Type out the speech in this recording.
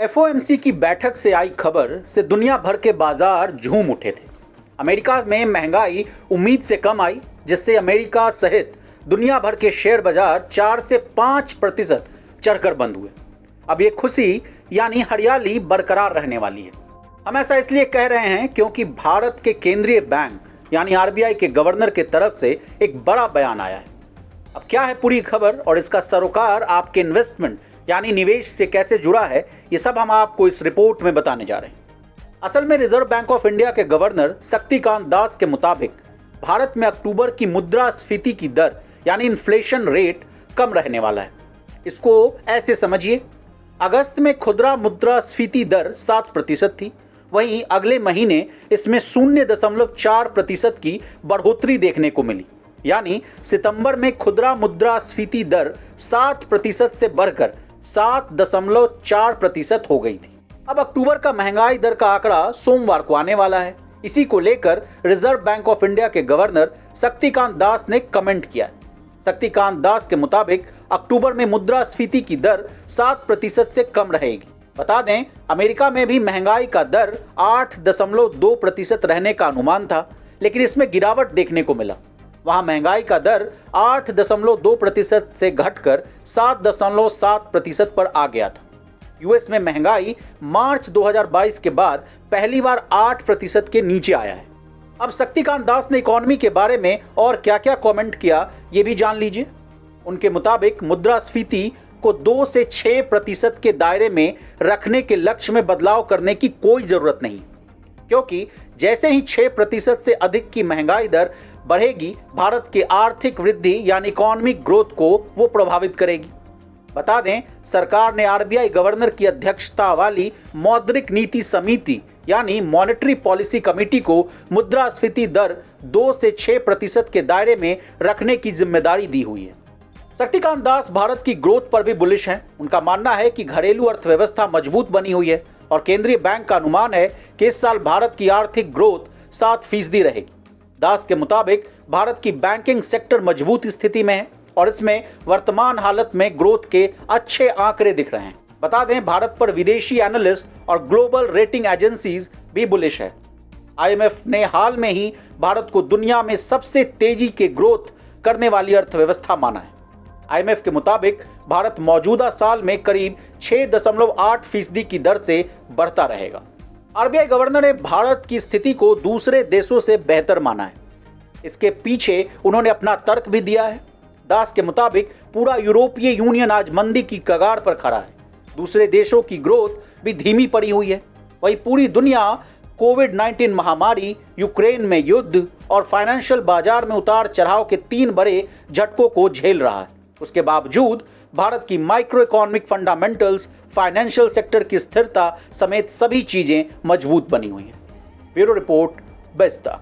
FOMC की बैठक से आई खबर से दुनिया भर के बाजार झूम उठे थे। अमेरिका में महंगाई उम्मीद से कम आई, जिससे अमेरिका सहित दुनिया भर के शेयर बाजार 4 से 5% चढ़कर बंद हुए। अब ये खुशी यानी हरियाली बरकरार रहने वाली है। हम ऐसा इसलिए कह रहे हैं क्योंकि भारत के केंद्रीय बैंक यानी आरबीआई के गवर्नर के तरफ से एक बड़ा बयान आया है। अब क्या है पूरी खबर और इसका सरोकार आपके इन्वेस्टमेंट यानी निवेश से कैसे जुड़ा है, ये सब हम आपको इस रिपोर्ट में बताने जा रहे हैं। असल में रिजर्व बैंक ऑफ इंडिया के गवर्नर शक्तिकांत दास के मुताबिक भारत में अक्टूबर की मुद्रास्फीति की दर यानी इन्फ्लेशन रेट कम रहने वाला है। इसको ऐसे समझिए, अगस्त में खुदरा मुद्रास्फीति दर 7% थी, वहीं अगले महीने इसमें 0.4% की बढ़ोतरी देखने को मिली। यानी सितंबर में खुदरा मुद्रास्फीति दर 7% से बढ़कर 7.4% हो गई थी। अब अक्टूबर का महंगाई दर का आंकड़ा सोमवार को आने वाला है। इसी को लेकर रिजर्व बैंक ऑफ इंडिया के गवर्नर शक्तिकांत दास ने कमेंट किया है। शक्तिकांत दास के मुताबिक अक्टूबर में मुद्रास्फीति की दर 7% से कम रहेगी। बता दें, अमेरिका में भी महंगाई का दर 8.2% रहने का अनुमान था, लेकिन इसमें गिरावट देखने को मिला। वहां महंगाई का दर 8.2% से घटकर 7.7% पर आ गया था। यूएस में महंगाई मार्च 2022 के बाद पहली बार 8% के नीचे आया है। अब शक्तिकांत दास ने इकोनॉमी के बारे में और क्या क्या कमेंट किया, ये भी जान लीजिए। उनके मुताबिक मुद्रास्फीति को 2 से 6% के दायरे में रखने के लक्ष्य में बदलाव करने की कोई जरूरत नहीं, क्योंकि जैसे ही 6% से अधिक की महंगाई दर बढ़ेगी, भारत की आर्थिक वृद्धि यानी इकोनॉमिक ग्रोथ को वो प्रभावित करेगी। बता दें, सरकार ने आरबीआई गवर्नर की अध्यक्षता वाली मौद्रिक नीति समिति यानी मॉनेटरी पॉलिसी कमेटी को मुद्रास्फीति दर 2 से 6% के दायरे में रखने की जिम्मेदारी दी हुई है। शक्तिकांत दास भारत की ग्रोथ पर भी बुलिश हैं। उनका मानना है कि घरेलू अर्थव्यवस्था मजबूत बनी हुई है और केंद्रीय बैंक का अनुमान है कि इस साल भारत की आर्थिक ग्रोथ 7% रहेगी। दास के मुताबिक भारत की बैंकिंग सेक्टर मजबूत स्थिति में है और इसमें वर्तमान हालत में ग्रोथ के अच्छे आंकड़े दिख रहे हैं। बता दें, भारत पर विदेशी एनालिस्ट और ग्लोबल रेटिंग एजेंसीज भी बुलिश है। आईएमएफ ने हाल में ही भारत को दुनिया में सबसे तेजी के ग्रोथ करने वाली अर्थव्यवस्था माना है। आईएमएफ के मुताबिक भारत मौजूदा साल में करीब 6.8% की दर से बढ़ता रहेगा। आरबीआई गवर्नर ने भारत की स्थिति को दूसरे देशों से बेहतर माना है। इसके पीछे उन्होंने अपना तर्क भी दिया है। दास के मुताबिक पूरा यूरोपीय यूनियन आज मंदी की कगार पर खड़ा है। दूसरे देशों की ग्रोथ भी धीमी पड़ी हुई है। वहीं पूरी दुनिया कोविड-19 महामारी, यूक्रेन में युद्ध और फाइनेंशियल बाजार में उतार चढ़ाव के 3 बड़े झटकों को झेल रहा है। उसके बावजूद भारत की micro economic fundamentals, financial sector की स्थिरता समेत सभी चीजें मजबूत बनी हुई हैं। ब्यूरो रिपोर्ट, बेस तक।